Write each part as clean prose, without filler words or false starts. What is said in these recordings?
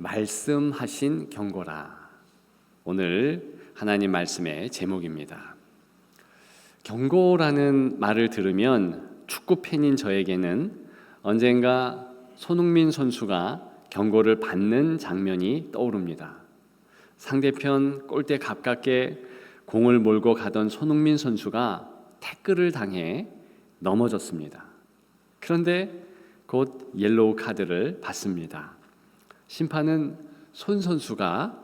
말씀하신 경고라. 오늘 하나님 말씀의 제목입니다. 경고라는 말을 들으면 축구 팬인 저에게는 언젠가 손흥민 선수가 경고를 받는 장면이 떠오릅니다. 상대편 골대 가깝게 공을 몰고 가던 손흥민 선수가 태클을 당해 넘어졌습니다. 그런데 곧 옐로우 카드를 받습니다. 심판은 손 선수가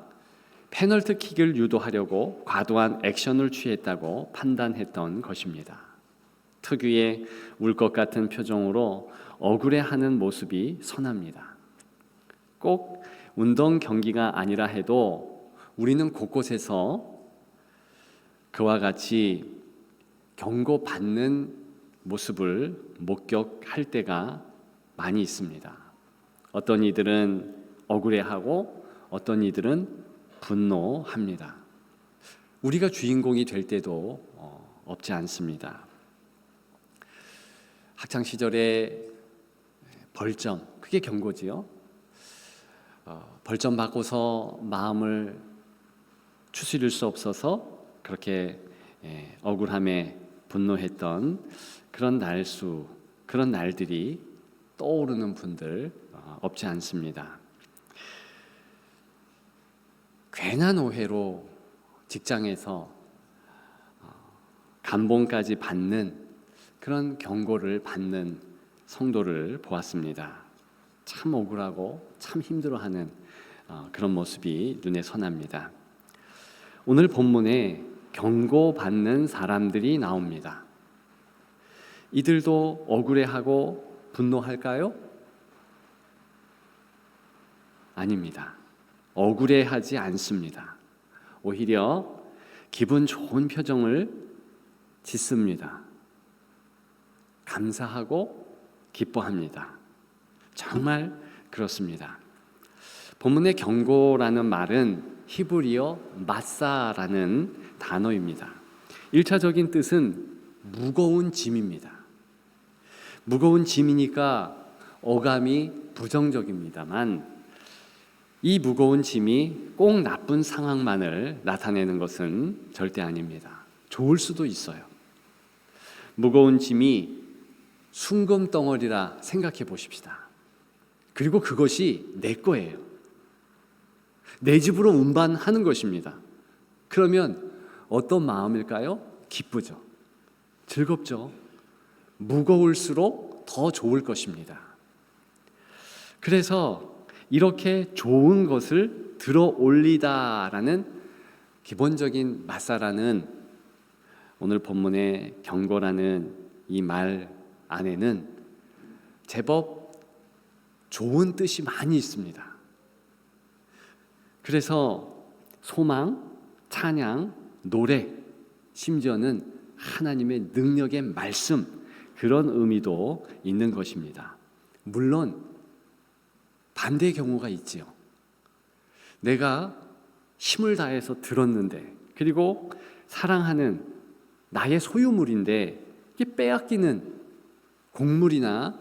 페널티킥을 유도하려고 과도한 액션을 취했다고 판단했던 것입니다. 특유의 울 것 같은 표정으로 억울해하는 모습이 선합니다. 꼭 운동 경기가 아니라 해도 우리는 곳곳에서 그와 같이 경고받는 모습을 목격할 때가 많이 있습니다. 어떤 이들은 억울해하고 어떤 이들은 분노합니다. 우리가 주인공이 될 때도 없지 않습니다. 학창 시절에 벌점, 그게 경고지요. 벌점 받고서 마음을 추스릴 수 없어서 그렇게 억울함에 분노했던 그런 날들이 떠오르는 분들 없지 않습니다. 괜한 오해로 직장에서 감봉까지 받는 그런 경고를 받는 성도를 보았습니다. 참 억울하고 참 힘들어하는 그런 모습이 눈에 선합니다. 오늘 본문에 경고받는 사람들이 나옵니다. 이들도 억울해하고 분노할까요? 아닙니다. 억울해하지 않습니다. 오히려 기분 좋은 표정을 짓습니다. 감사하고 기뻐합니다. 정말 그렇습니다. 본문의 경고라는 말은 히브리어 마사라는 단어입니다. 1차적인 뜻은 무거운 짐입니다. 무거운 짐이니까 어감이 부정적입니다만 이 무거운 짐이 꼭 나쁜 상황만을 나타내는 것은 절대 아닙니다. 좋을 수도 있어요. 무거운 짐이 순금덩어리라 생각해 보십시다. 그리고 그것이 내 거예요. 내 집으로 운반하는 것입니다. 그러면 어떤 마음일까요? 기쁘죠. 즐겁죠. 무거울수록 더 좋을 것입니다. 그래서 이렇게 좋은 것을 들어 올리다라는 기본적인 마사라는 오늘 본문의 경고라는 이 말 안에는 제법 좋은 뜻이 많이 있습니다. 그래서 소망, 찬양, 노래, 심지어는 하나님의 능력의 말씀, 그런 의미도 있는 것입니다. 물론 반대의 경우가 있지요. 내가 힘을 다해서 들었는데, 그리고 사랑하는 나의 소유물인데 이게 빼앗기는 곡물이나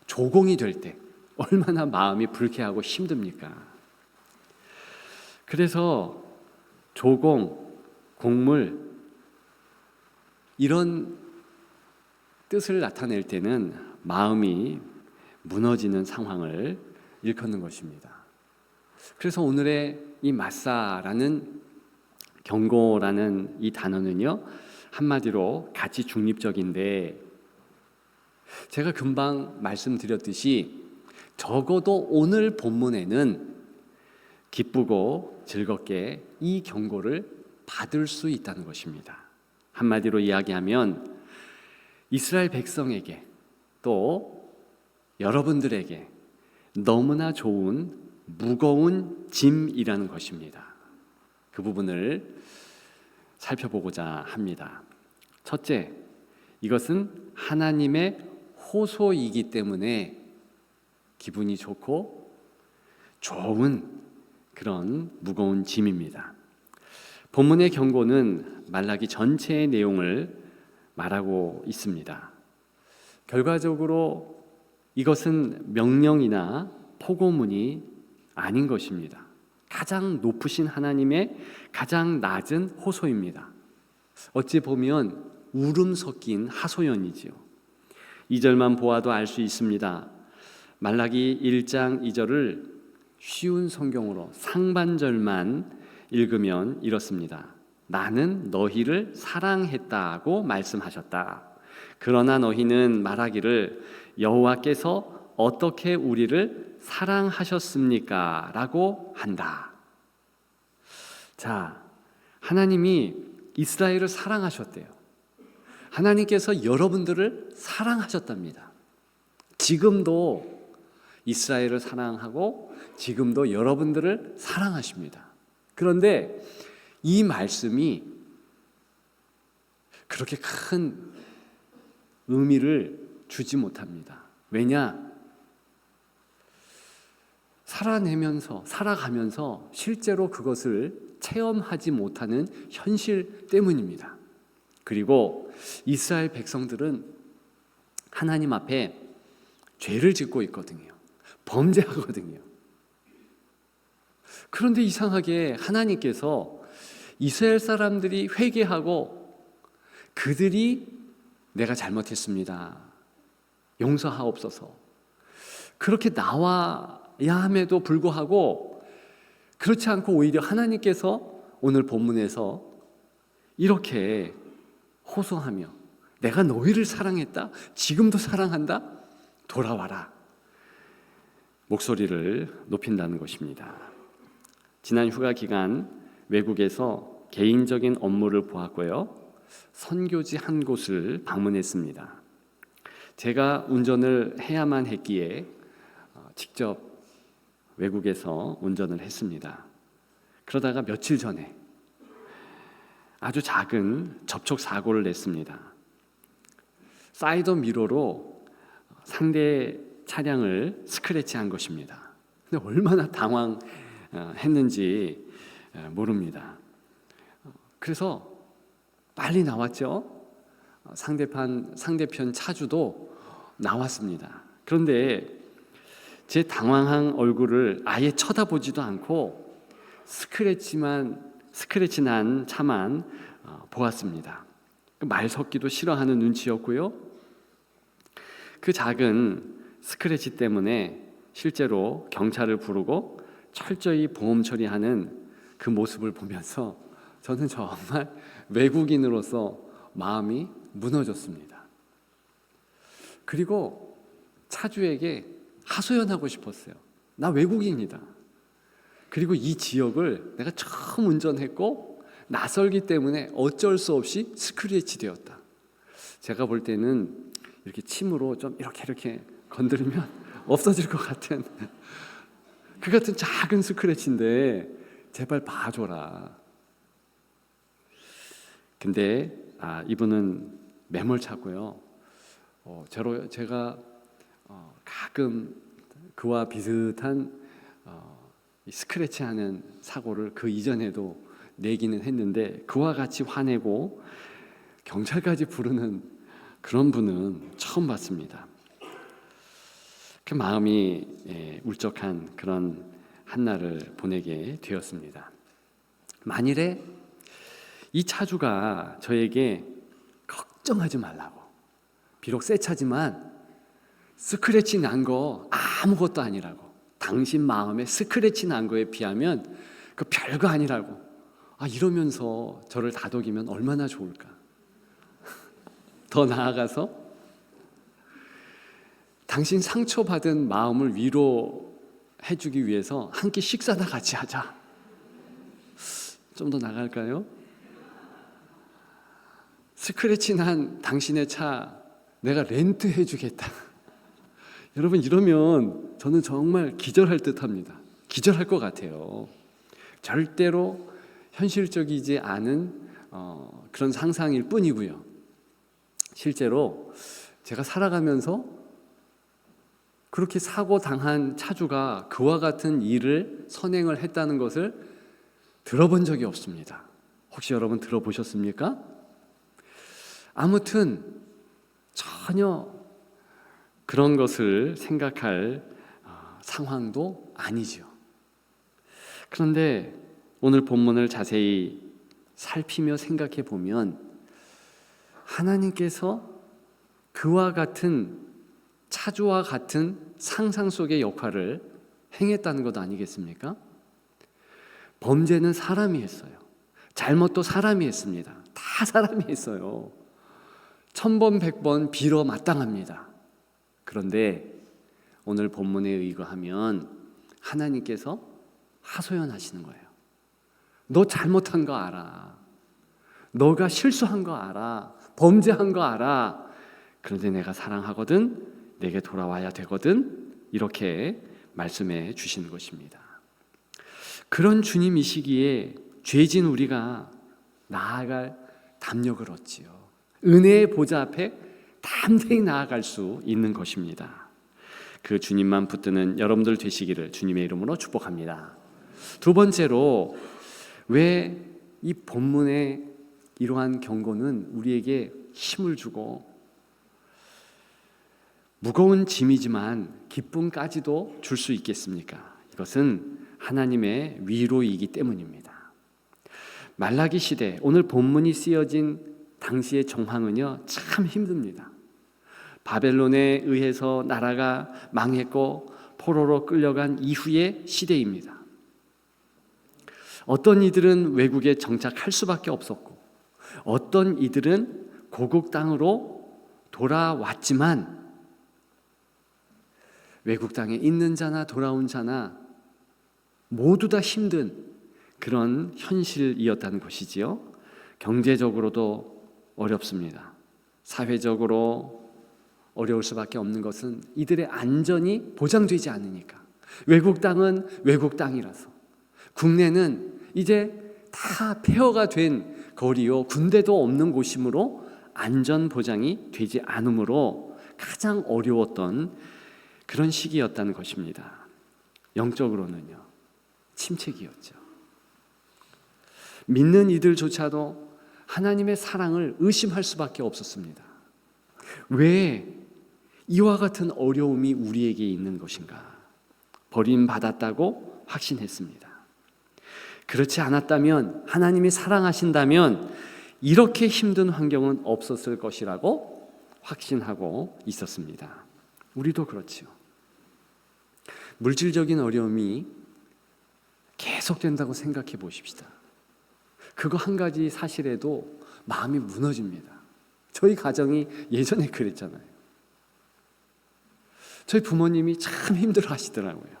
조공이 될 때 얼마나 마음이 불쾌하고 힘듭니까? 그래서 조공, 곡물 이런 뜻을 나타낼 때는 마음이 무너지는 상황을 일컫는 것입니다. 그래서 오늘의 이 마사라는 경고라는 이 단어는요, 한마디로 가치 중립적인데 제가 금방 말씀드렸듯이 적어도 오늘 본문에는 기쁘고 즐겁게 이 경고를 받을 수 있다는 것입니다. 한마디로 이야기하면 이스라엘 백성에게 또 여러분들에게 너무나 좋은 무거운 짐이라는 것입니다. 그 부분을 살펴보고자 합니다. 첫째, 이것은 하나님의 호소이기 때문에 기분이 좋고 좋은 그런 무거운 짐입니다. 본문의 경고는 말라기 전체의 내용을 말하고 있습니다. 결과적으로 이것은 명령이나 포고문이 아닌 것입니다. 가장 높으신 하나님의 가장 낮은 호소입니다. 어찌 보면 울음 섞인 하소연이지요. 2절만 보아도 알 수 있습니다. 말라기 1장 2절을 쉬운 성경으로 상반절만 읽으면 이렇습니다. 나는 너희를 사랑했다고 말씀하셨다. 그러나 너희는 말하기를 여호와께서 어떻게 우리를 사랑하셨습니까? 라고 한다. 자, 하나님이 이스라엘을 사랑하셨대요. 하나님께서 여러분들을 사랑하셨답니다. 지금도 이스라엘을 사랑하고 지금도 여러분들을 사랑하십니다. 그런데 이 말씀이 그렇게 큰 의미를 주지 못합니다. 왜냐? 살아가면서 실제로 그것을 체험하지 못하는 현실 때문입니다. 그리고 이스라엘 백성들은 하나님 앞에 죄를 짓고 있거든요. 범죄하거든요. 그런데 이상하게 하나님께서 이스라엘 사람들이 회개하고 그들이 내가 잘못했습니다, 용서하옵소서, 그렇게 나와야 함에도 불구하고 그렇지 않고 오히려 하나님께서 오늘 본문에서 이렇게 호소하며 내가 너희를 사랑했다, 지금도 사랑한다, 돌아와라, 목소리를 높인다는 것입니다. 지난 휴가 기간 외국에서 개인적인 업무를 보았고요, 선교지 한 곳을 방문했습니다. 제가 운전을 해야만 했기에 직접 외국에서 운전을 했습니다. 그러다가 며칠 전에 아주 작은 접촉 사고를 냈습니다. 사이드 미러로 상대 차량을 스크래치한 것입니다. 근데 얼마나 당황했는지 모릅니다. 그래서 빨리 나왔죠. 상대편 차주도 나왔습니다. 그런데 제 당황한 얼굴을 아예 쳐다보지도 않고 스크래치 난 차만 보았습니다. 말 섞기도 싫어하는 눈치였고요. 그 작은 스크래치 때문에 실제로 경찰을 부르고 철저히 보험 처리하는 그 모습을 보면서 저는 정말 외국인으로서 마음이 무너졌습니다. 그리고 차주에게 하소연하고 싶었어요. 나 외국인이다. 그리고 이 지역을 내가 처음 운전했고 낯설기 때문에 어쩔 수 없이 스크래치 되었다. 제가 볼 때는 이렇게 침으로 좀 이렇게 건드리면 없어질 것 같은 그 같은 작은 스크래치인데 제발 봐줘라. 근데 이분은 매몰차고요. 제가 가끔 그와 비슷한 스크래치하는 사고를 그 이전에도 내기는 했는데 그와 같이 화내고 경찰까지 부르는 그런 분은 처음 봤습니다. 그 마음이 울적한 그런 한날을 보내게 되었습니다. 만일에 이 차주가 저에게 걱정하지 말라고, 비록 새 차지만 스크래치 난 거 아무것도 아니라고, 당신 마음에 스크래치 난 거에 비하면 그 별거 아니라고 이러면서 저를 다독이면 얼마나 좋을까. 더 나아가서 당신 상처받은 마음을 위로해주기 위해서 한 끼 식사나 같이 하자. 좀 더 나갈까요? 스크래치 난 당신의 차 내가 렌트해 주겠다. 여러분, 이러면 저는 정말 기절할 듯합니다. 기절할 것 같아요. 절대로 현실적이지 않은 그런 상상일 뿐이고요. 실제로 제가 살아가면서 그렇게 사고 당한 차주가 그와 같은 일을 선행을 했다는 것을 들어본 적이 없습니다. 혹시 여러분 들어보셨습니까? 아무튼 전혀 그런 것을 생각할 상황도 아니죠. 그런데 오늘 본문을 자세히 살피며 생각해 보면 하나님께서 그와 같은 차주와 같은 상상 속의 역할을 행했다는 것 아니겠습니까? 범죄는 사람이 했어요. 잘못도 사람이 했습니다. 다 사람이 했어요. 1000번 100번 빌어 마땅합니다. 그런데 오늘 본문에 의거하면 하나님께서 하소연하시는 거예요. 너 잘못한 거 알아. 너가 실수한 거 알아. 범죄한 거 알아. 그런데 내가 사랑하거든. 내게 돌아와야 되거든. 이렇게 말씀해 주시는 것입니다. 그런 주님이시기에 죄진 우리가 나아갈 담력을 얻지요. 은혜의 보좌 앞에 담대히 나아갈 수 있는 것입니다. 그 주님만 붙드는 여러분들 되시기를 주님의 이름으로 축복합니다. 두 번째로, 왜 이 본문의 이러한 경고는 우리에게 힘을 주고 무거운 짐이지만 기쁨까지도 줄 수 있겠습니까? 이것은 하나님의 위로이기 때문입니다. 말라기 시대, 오늘 본문이 쓰여진 당시의 정황은요, 참 힘듭니다. 바벨론에 의해서 나라가 망했고 포로로 끌려간 이후의 시대입니다. 어떤 이들은 외국에 정착할 수밖에 없었고, 어떤 이들은 고국 땅으로 돌아왔지만 외국 땅에 있는 자나 돌아온 자나 모두 다 힘든 그런 현실이었다는 것이지요. 경제적으로도 어렵습니다. 사회적으로 어려울 수밖에 없는 것은 이들의 안전이 보장되지 않으니까. 외국 땅은 외국 땅이라서, 국내는 이제 다 폐허가 된 거리요, 군대도 없는 곳이므로 안전 보장이 되지 않으므로 가장 어려웠던 그런 시기였다는 것입니다. 영적으로는요, 침체기였죠. 믿는 이들조차도 하나님의 사랑을 의심할 수밖에 없었습니다. 왜 이와 같은 어려움이 우리에게 있는 것인가? 버림받았다고 확신했습니다. 그렇지 않았다면, 하나님이 사랑하신다면 이렇게 힘든 환경은 없었을 것이라고 확신하고 있었습니다. 우리도 그렇지요. 물질적인 어려움이 계속된다고 생각해 보십시다. 그거 한 가지 사실에도 마음이 무너집니다. 저희 가정이 예전에 그랬잖아요. 저희 부모님이 참 힘들어 하시더라고요.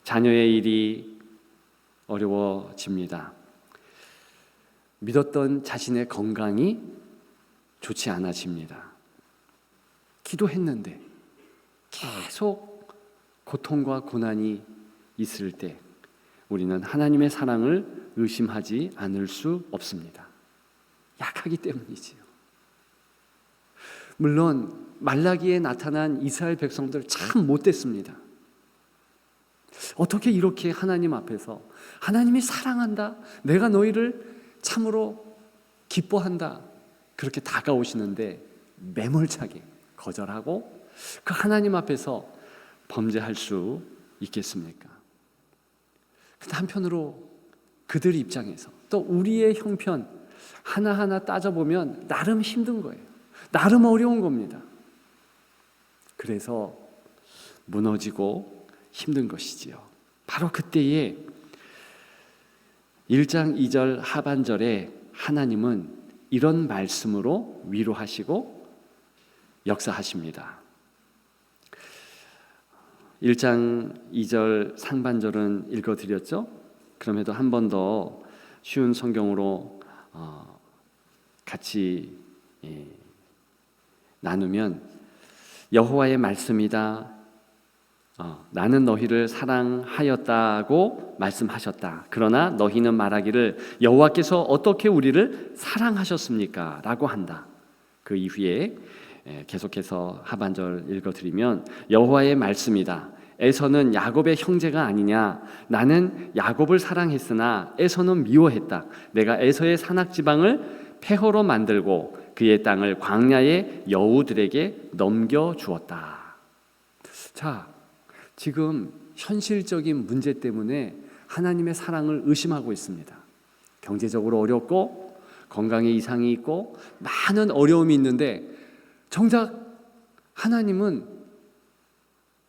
자녀의 일이 어려워집니다. 믿었던 자신의 건강이 좋지 않아집니다. 기도했는데 계속 고통과 고난이 있을 때 우리는 하나님의 사랑을 의심하지 않을 수 없습니다. 약하기 때문이지요. 물론 말라기에 나타난 이스라엘 백성들 참 못됐습니다. 어떻게 이렇게 하나님 앞에서 하나님이 사랑한다, 내가 너희를 참으로 기뻐한다, 그렇게 다가오시는데 매몰차게 거절하고 그 하나님 앞에서 범죄할 수 있겠습니까? 근데 한편으로 그들 입장에서 또 우리의 형편 하나하나 따져보면 나름 힘든 거예요. 나름 어려운 겁니다. 그래서 무너지고 힘든 것이지요. 바로 그때에 1장 2절 하반절에 하나님은 이런 말씀으로 위로하시고 역사하십니다. 1장 2절 상반절은 읽어드렸죠? 그럼에도 한 번 더 쉬운 성경으로 같이 나누면, 여호와의 말씀이다. 나는 너희를 사랑하였다고 말씀하셨다. 그러나 너희는 말하기를 여호와께서 어떻게 우리를 사랑하셨습니까? 라고 한다. 그 이후에 계속해서 하반절 읽어드리면, 여호와의 말씀이다. 에서는 야곱의 형제가 아니냐? 나는 야곱을 사랑했으나 에서는 미워했다. 내가 에서의 산악지방을 폐허로 만들고 그의 땅을 광야의 여우들에게 넘겨주었다. 자, 지금 현실적인 문제 때문에 하나님의 사랑을 의심하고 있습니다. 경제적으로 어렵고 건강에 이상이 있고 많은 어려움이 있는데 정작 하나님은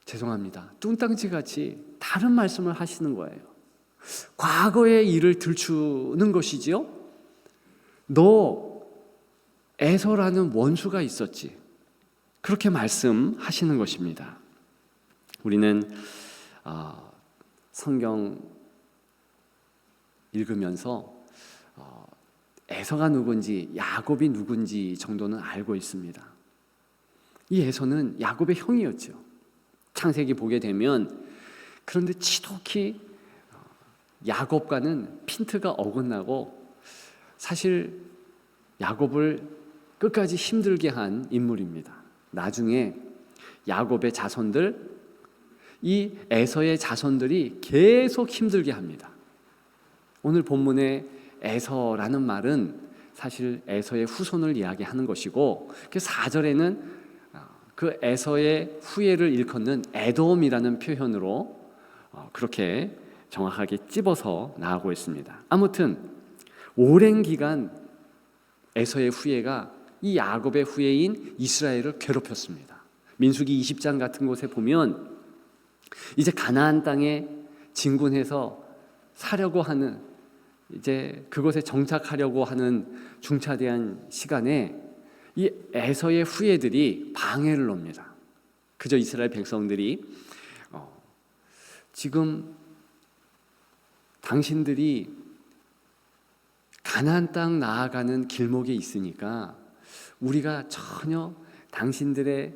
죄송합니다. 뚱땅지같이 다른 말씀을 하시는 거예요. 과거의 일을 들추는 것이지요. 너 에서라는 원수가 있었지. 그렇게 말씀하시는 것입니다. 우리는 성경 읽으면서 에서가 누군지 야곱이 누군지 정도는 알고 있습니다. 이 에서는 야곱의 형이었죠. 창세기 보게 되면 그런데 지독히 야곱과는 핀트가 어긋나고 사실 야곱을 끝까지 힘들게 한 인물입니다. 나중에 야곱의 자손들, 이 에서의 자손들이 계속 힘들게 합니다. 오늘 본문의 에서라는 말은 사실 에서의 후손을 이야기하는 것이고, 그 4절에는 그 에서의 후예를 일컫는 에돔이라는 표현으로 그렇게 정확하게 찝어서 나오고 있습니다. 아무튼 오랜 기간 에서의 후예가 이 야곱의 후예인 이스라엘을 괴롭혔습니다. 민수기 20장 같은 곳에 보면 이제 가나안 땅에 진군해서 사려고 하는, 이제 그곳에 정착하려고 하는 중차대한 시간에 이 에서의 후예들이 방해를 놉니다. 그저 이스라엘 백성들이 지금 당신들이 가나안 땅 나아가는 길목에 있으니까 우리가 전혀 당신들의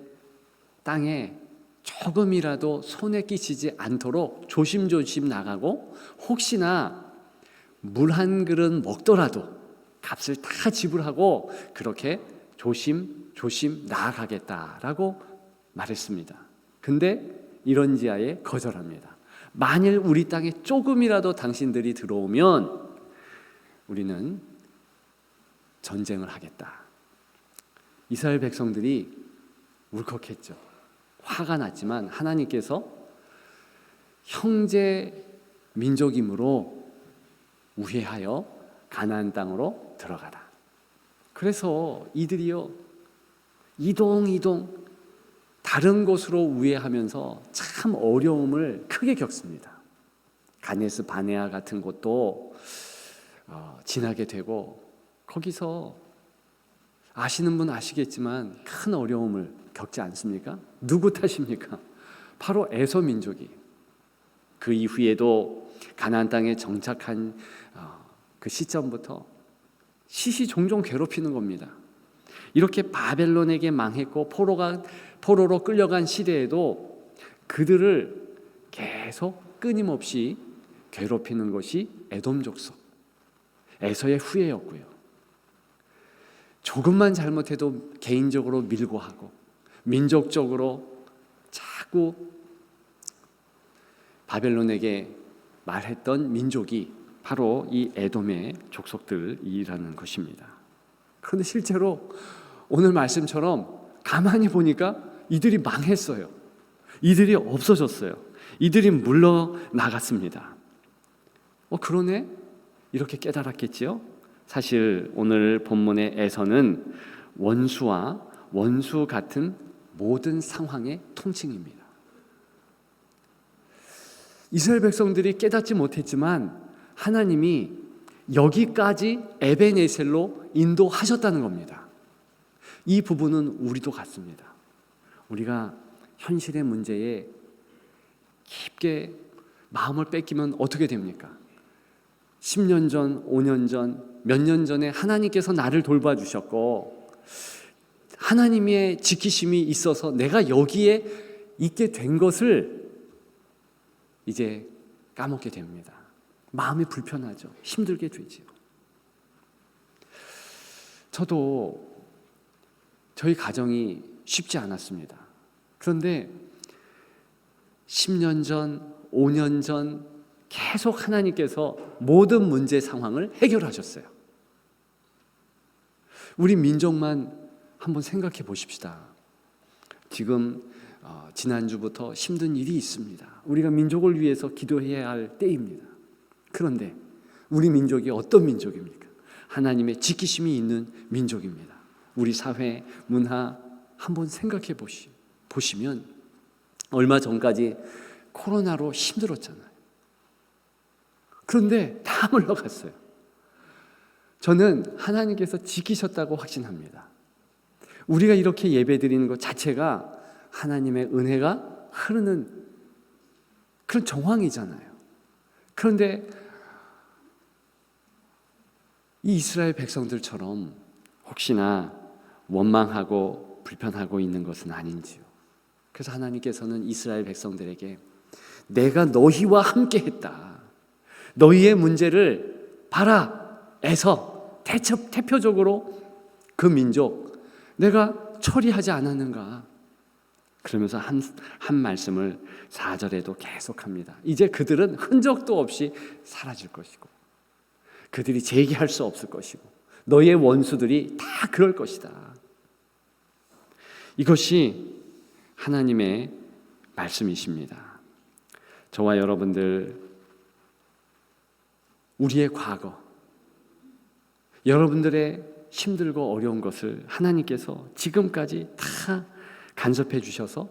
땅에 조금이라도 손에 끼치지 않도록 조심조심 나가고, 혹시나 물 한 그릇 먹더라도 값을 다 지불하고 그렇게 조심조심 나아가겠다라고 말했습니다. 근데 이런 지하에 거절합니다. 만일 우리 땅에 조금이라도 당신들이 들어오면 우리는 전쟁을 하겠다. 이스라엘 백성들이 울컥했죠. 화가 났지만 하나님께서 형제 민족이므로 우회하여 가나안 땅으로 들어가라. 그래서 이들이요 이동 다른 곳으로 우회하면서 참 어려움을 크게 겪습니다. 가네스 바네아 같은 곳도 지나게 되고, 거기서 아시는 분 아시겠지만 큰 어려움을 겪지 않습니까? 누구 탓입니까? 바로 에서 민족이. 그 이후에도 가나안 땅에 정착한 그 시점부터 시시종종 괴롭히는 겁니다. 이렇게 바벨론에게 망했고 포로로 끌려간 시대에도 그들을 계속 끊임없이 괴롭히는 것이 에돔 족속, 에서의 후예였고요. 조금만 잘못해도 개인적으로 밀고 하고 민족적으로 자꾸 바벨론에게 말했던 민족이 바로 이 에돔의 족속들이라는 것입니다. 그런데 실제로 오늘 말씀처럼 가만히 보니까 이들이 망했어요. 이들이 없어졌어요. 이들이 물러나갔습니다. 그러네? 이렇게 깨달았겠지요? 사실 오늘 본문의 에서는 원수와 원수 같은 모든 상황의 통칭입니다. 이스라엘 백성들이 깨닫지 못했지만 하나님이 여기까지 에벤에셀로 인도하셨다는 겁니다. 이 부분은 우리도 같습니다. 우리가 현실의 문제에 깊게 마음을 뺏기면 어떻게 됩니까? 10년 전, 5년 전, 몇 년 전에 하나님께서 나를 돌봐주셨고 하나님의 지키심이 있어서 내가 여기에 있게 된 것을 이제 까먹게 됩니다. 마음이 불편하죠. 힘들게 되지요. 저도 저희 가정이 쉽지 않았습니다. 그런데 10년 전, 5년 전 계속 하나님께서 모든 문제 상황을 해결하셨어요. 우리 민족만 한번 생각해 보십시다. 지금 지난주부터 힘든 일이 있습니다. 우리가 민족을 위해서 기도해야 할 때입니다. 그런데 우리 민족이 어떤 민족입니까? 하나님의 지키심이 있는 민족입니다. 우리 사회, 문화 한번 생각해 보시면 얼마 전까지 코로나로 힘들었잖아요. 그런데 다 물러갔어요. 저는 하나님께서 지키셨다고 확신합니다. 우리가 이렇게 예배드리는 것 자체가 하나님의 은혜가 흐르는 그런 정황이잖아요. 그런데 이 이스라엘 백성들처럼 혹시나 원망하고 불편하고 있는 것은 아닌지요. 그래서 하나님께서는 이스라엘 백성들에게 내가 너희와 함께 했다. 너희의 문제를 봐라. 에서 대표적으로 그 민족 내가 처리하지 않았는가. 그러면서 한 말씀을 4절에도 계속합니다. 이제 그들은 흔적도 없이 사라질 것이고 그들이 재기할 수 없을 것이고 너희의 원수들이 다 그럴 것이다. 이것이 하나님의 말씀이십니다. 저와 여러분들 우리의 과거 여러분들의 힘들고 어려운 것을 하나님께서 지금까지 다 간섭해 주셔서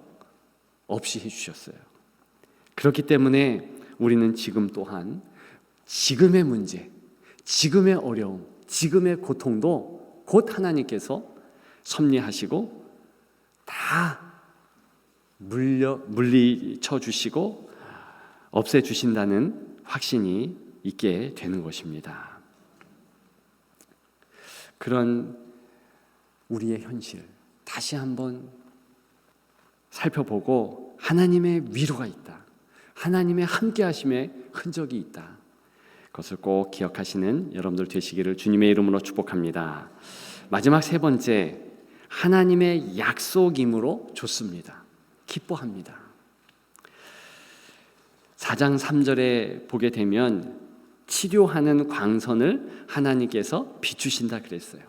없이 해 주셨어요. 그렇기 때문에 우리는 지금 또한 지금의 문제, 지금의 어려움, 지금의 고통도 곧 하나님께서 섭리하시고 다 물리쳐 주시고 없애 주신다는 확신이 있게 되는 것입니다. 그런 우리의 현실 다시 한번 살펴보고 하나님의 위로가 있다. 하나님의 함께하심의 흔적이 있다. 그것을 꼭 기억하시는 여러분들 되시기를 주님의 이름으로 축복합니다. 마지막 세 번째, 하나님의 약속임으로 좋습니다. 기뻐합니다. 4장 3절에 보게 되면 치료하는 광선을 하나님께서 비추신다 그랬어요.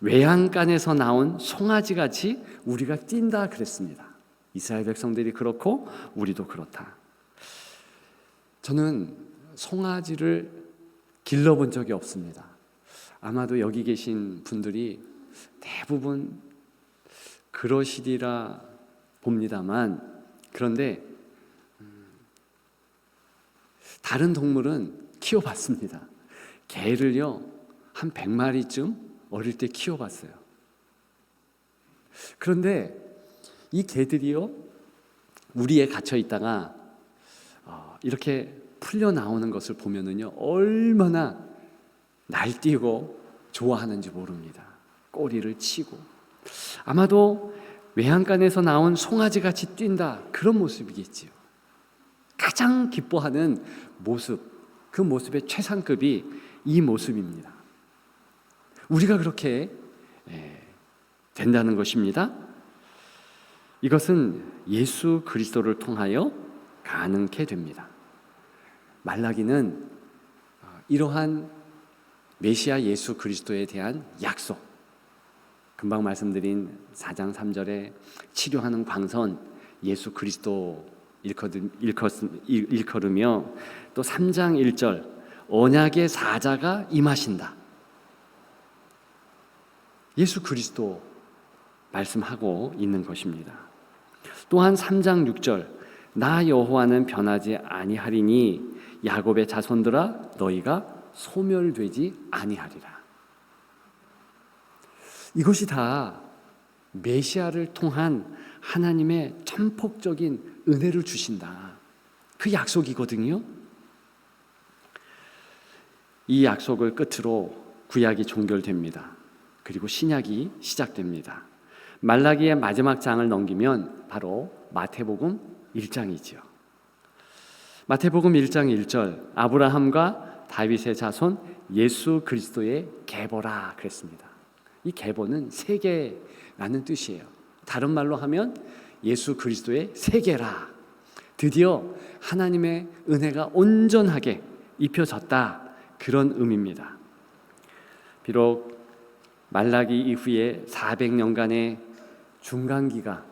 외양간에서 나온 송아지같이 우리가 뛴다 그랬습니다. 이스라엘 백성들이 그렇고 우리도 그렇다. 저는 송아지를 길러본 적이 없습니다. 아마도 여기 계신 분들이 대부분 그러시리라 봅니다만 그런데 다른 동물은 키워봤습니다. 개를요 한 100마리쯤 어릴 때 키워봤어요. 그런데 이 개들이요 우리에 갇혀 있다가 이렇게 풀려 나오는 것을 보면은요 얼마나 날뛰고 좋아하는지 모릅니다. 꼬리를 치고 아마도 외양간에서 나온 송아지같이 뛴다 그런 모습이겠지요. 가장 기뻐하는 모습, 그 모습의 최상급이 이 모습입니다. 우리가 그렇게 된다는 것입니다. 이것은 예수 그리스도를 통하여 가능케 됩니다. 말라기는 이러한 메시아 예수 그리스도에 대한 약속, 금방 말씀드린 4장 3절에 치료하는 광선 예수 그리스도 일컬으며 또 3장 1절 언약의 사자가 임하신다. 예수 그리스도 말씀하고 있는 것입니다. 또한 3장 6절 나 여호와는 변하지 아니하리니 야곱의 자손들아 너희가 소멸되지 아니하리라. 이것이 다 메시아를 통한 하나님의 천폭적인 은혜를 주신다. 그 약속이거든요. 이 약속을 끝으로 구약이 종결됩니다. 그리고 신약이 시작됩니다. 말라기의 마지막 장을 넘기면 바로 마태복음 1장이지요. 마태복음 1장 1절 아브라함과 다윗의 자손 예수 그리스도의 계보라 그랬습니다. 이 계보는 세계라는 뜻이에요. 다른 말로 하면 예수 그리스도의 세계라. 드디어 하나님의 은혜가 온전하게 입혀졌다. 그런 의미입니다. 비록 말라기 이후에 400년간의 중간기가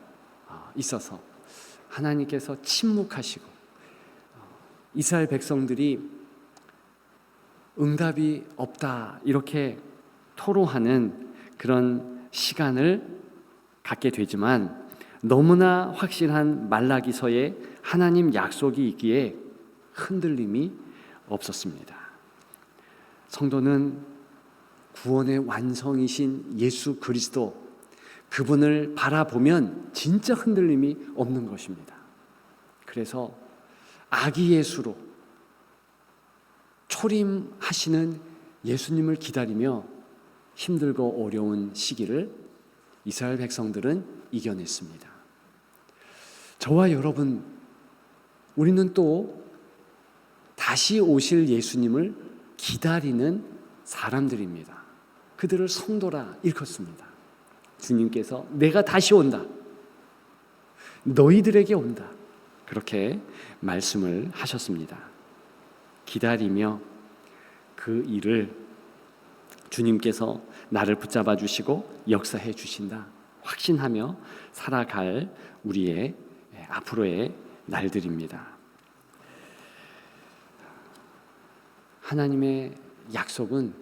있어서 하나님께서 침묵하시고 이스라엘 백성들이 응답이 없다 이렇게 토로하는 그런 시간을 갖게 되지만 너무나 확실한 말라기서에 하나님 약속이 있기에 흔들림이 없었습니다. 성도는 구원의 완성이신 예수 그리스도, 그분을 바라보면 진짜 흔들림이 없는 것입니다. 그래서 아기 예수로 초림하시는 예수님을 기다리며 힘들고 어려운 시기를 이스라엘 백성들은 이겨냈습니다. 저와 여러분, 우리는 또 다시 오실 예수님을 기다리는 사람들입니다. 그들을 성도라 일컫습니다. 주님께서 내가 다시 온다, 너희들에게 온다, 그렇게 말씀을 하셨습니다. 기다리며 그 일을 주님께서 나를 붙잡아 주시고 역사해 주신다 확신하며 살아갈 우리의 앞으로의 날들입니다. 하나님의 약속은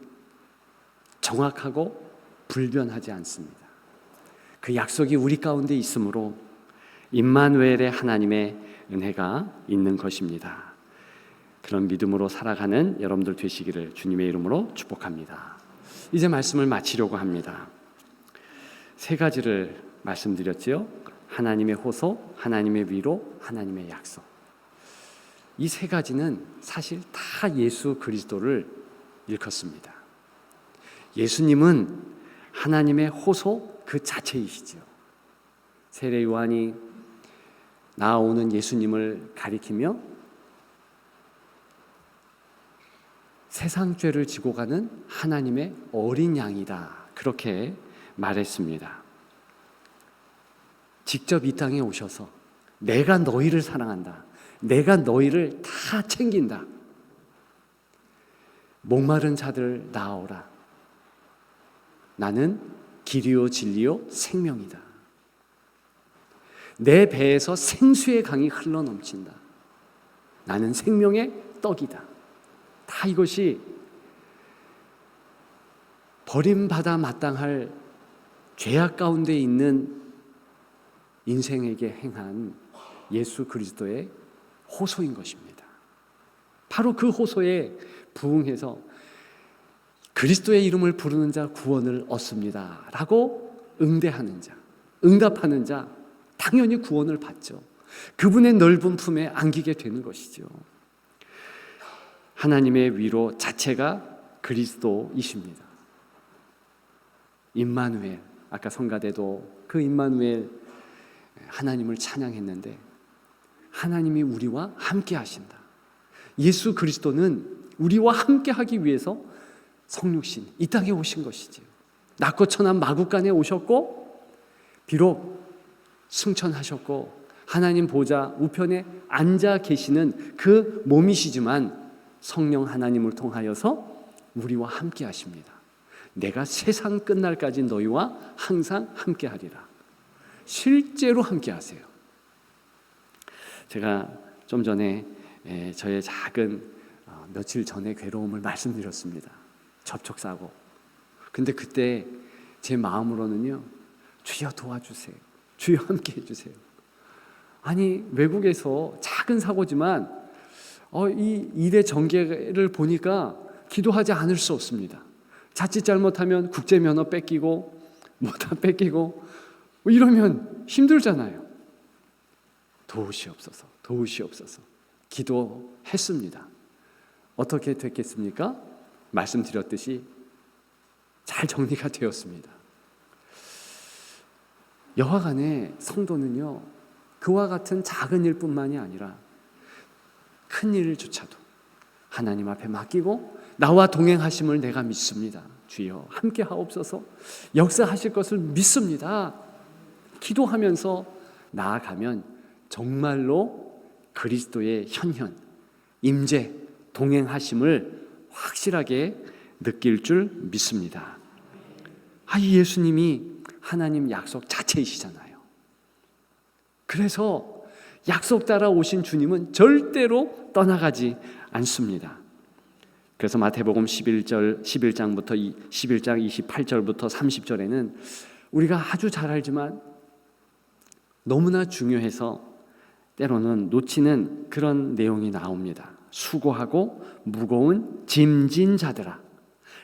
정확하고 불변하지 않습니다. 그 약속이 우리 가운데 있으므로 임마누엘의 하나님의 은혜가 있는 것입니다. 그런 믿음으로 살아가는 여러분들 되시기를 주님의 이름으로 축복합니다. 이제 말씀을 마치려고 합니다. 세 가지를 말씀드렸지요. 하나님의 호소, 하나님의 위로, 하나님의 약속. 이 세 가지는 사실 다 예수 그리스도를 일컫습니다. 예수님은 하나님의 호소 그 자체이시죠. 세례 요한이 나오는 예수님을 가리키며 세상 죄를 지고 가는 하나님의 어린 양이다, 그렇게 말했습니다. 직접 이 땅에 오셔서 내가 너희를 사랑한다, 내가 너희를 다 챙긴다, 목마른 자들 나아오라, 나는 길이요 진리요 생명이다, 내 배에서 생수의 강이 흘러넘친다, 나는 생명의 떡이다. 다 이것이 버림받아 마땅할 죄악 가운데 있는 인생에게 행한 예수 그리스도의 호소인 것입니다. 바로 그 호소에 부응해서 그리스도의 이름을 부르는 자 구원을 얻습니다 라고 응대하는 자, 응답하는 자 당연히 구원을 받죠. 그분의 넓은 품에 안기게 되는 것이죠. 하나님의 위로 자체가 그리스도이십니다. 임마누엘, 아까 성가대도 그 임마누엘 하나님을 찬양했는데 하나님이 우리와 함께 하신다. 예수 그리스도는 우리와 함께 하기 위해서 성육신 이 땅에 오신 것이지. 낮고 천한 마국간에 오셨고 비록 승천하셨고 하나님 보좌 우편에 앉아 계시는 그 몸이시지만 성령 하나님을 통하여서 우리와 함께 하십니다. 내가 세상 끝날까지 너희와 항상 함께 하리라. 실제로 함께 하세요. 제가 좀 전에 저의 작은 며칠 전의 괴로움을 말씀드렸습니다. 접촉사고. 근데 그때 제 마음으로는요, 주여 도와주세요, 주여 함께 해주세요. 아니 외국에서 작은 사고지만 이 일의 전개를 보니까 기도하지 않을 수 없습니다. 자칫 잘못하면 국제면허 뺏기고 뭐 다 뺏기고 이러면 힘들잖아요. 도우시옵소서, 도우시옵소서. 기도했습니다. 어떻게 됐겠습니까? 말씀드렸듯이 잘 정리가 되었습니다. 여하간에 성도는요, 그와 같은 작은 일뿐만이 아니라 큰 일조차도 하나님 앞에 맡기고 나와 동행하심을 내가 믿습니다. 주여 함께 하옵소서. 역사하실 것을 믿습니다. 기도하면서 나아가면 정말로 그리스도의 현현, 임재, 동행하심을 확실하게 느낄 줄 믿습니다. 이 예수님이 하나님 약속 자체이시잖아요. 그래서 약속 따라 오신 주님은 절대로 떠나가지 않습니다. 그래서 마태복음 11장부터 11장 28절부터 30절에는 우리가 아주 잘 알지만 너무나 중요해서 때로는 놓치는 그런 내용이 나옵니다. 수고하고 무거운 짐진 자들아,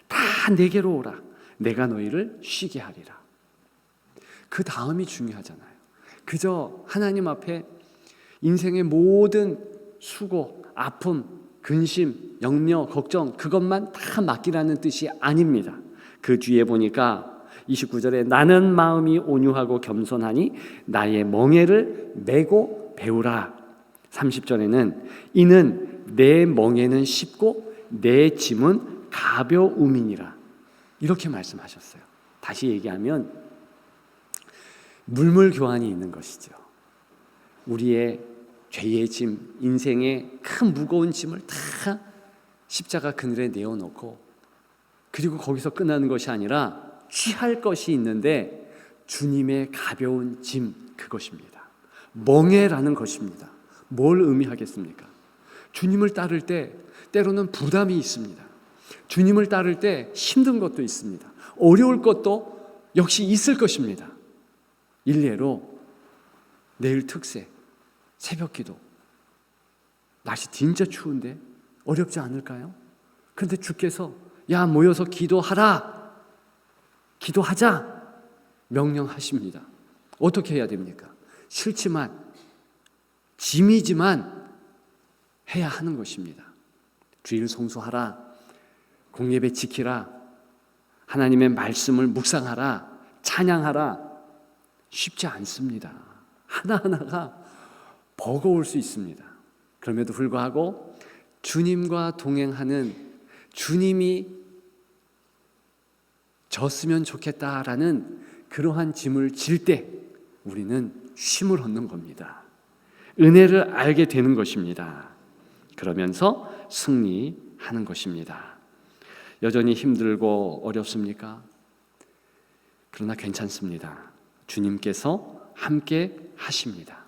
다 내게로 오라. 내가 너희를 쉬게 하리라. 그 다음이 중요하잖아요. 그저 하나님 앞에 인생의 모든 수고, 아픔, 근심, 염려, 걱정 그것만 다 맡기라는 뜻이 아닙니다. 그 뒤에 보니까 29절에 나는 마음이 온유하고 겸손하니 나의 멍에를 메고 배우라. 30절에는 이는 내 멍에는 쉽고 내 짐은 가벼움이니라. 이렇게 말씀하셨어요. 다시 얘기하면 물물 교환이 있는 것이죠. 우리의 죄의 짐, 인생의 큰 무거운 짐을 다 십자가 그늘에 내어놓고, 그리고 거기서 끝나는 것이 아니라 취할 것이 있는데 주님의 가벼운 짐, 그것입니다. 멍에라는 것입니다. 뭘 의미하겠습니까? 주님을 따를 때 때로는 부담이 있습니다. 주님을 따를 때 힘든 것도 있습니다. 어려울 것도 역시 있을 것입니다. 일례로 내일 특세, 새벽기도, 날씨 진짜 추운데 어렵지 않을까요? 그런데 주께서 야 모여서 기도하라, 기도하자 명령하십니다. 어떻게 해야 됩니까? 싫지만 짐이지만 해야 하는 것입니다. 주일 성수하라, 공예배 지키라, 하나님의 말씀을 묵상하라, 찬양하라. 쉽지 않습니다. 하나하나가 버거울 수 있습니다. 그럼에도 불구하고 주님과 동행하는, 주님이 졌으면 좋겠다라는 그러한 짐을 질 때 우리는 쉼을 얻는 겁니다. 은혜를 알게 되는 것입니다. 그러면서 승리하는 것입니다. 여전히 힘들고 어렵습니까? 그러나 괜찮습니다. 주님께서 함께 하십니다.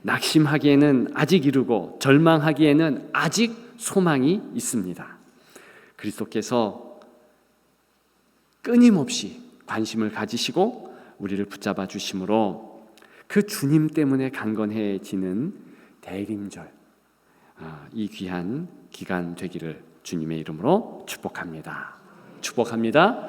낙심하기에는 아직 이르고 절망하기에는 아직 소망이 있습니다. 그리스도께서 끊임없이 관심을 가지시고 우리를 붙잡아 주심으로 그 주님 때문에 강건해지는 대림절, 이 귀한 기간 되기를 주님의 이름으로 축복합니다. 축복합니다.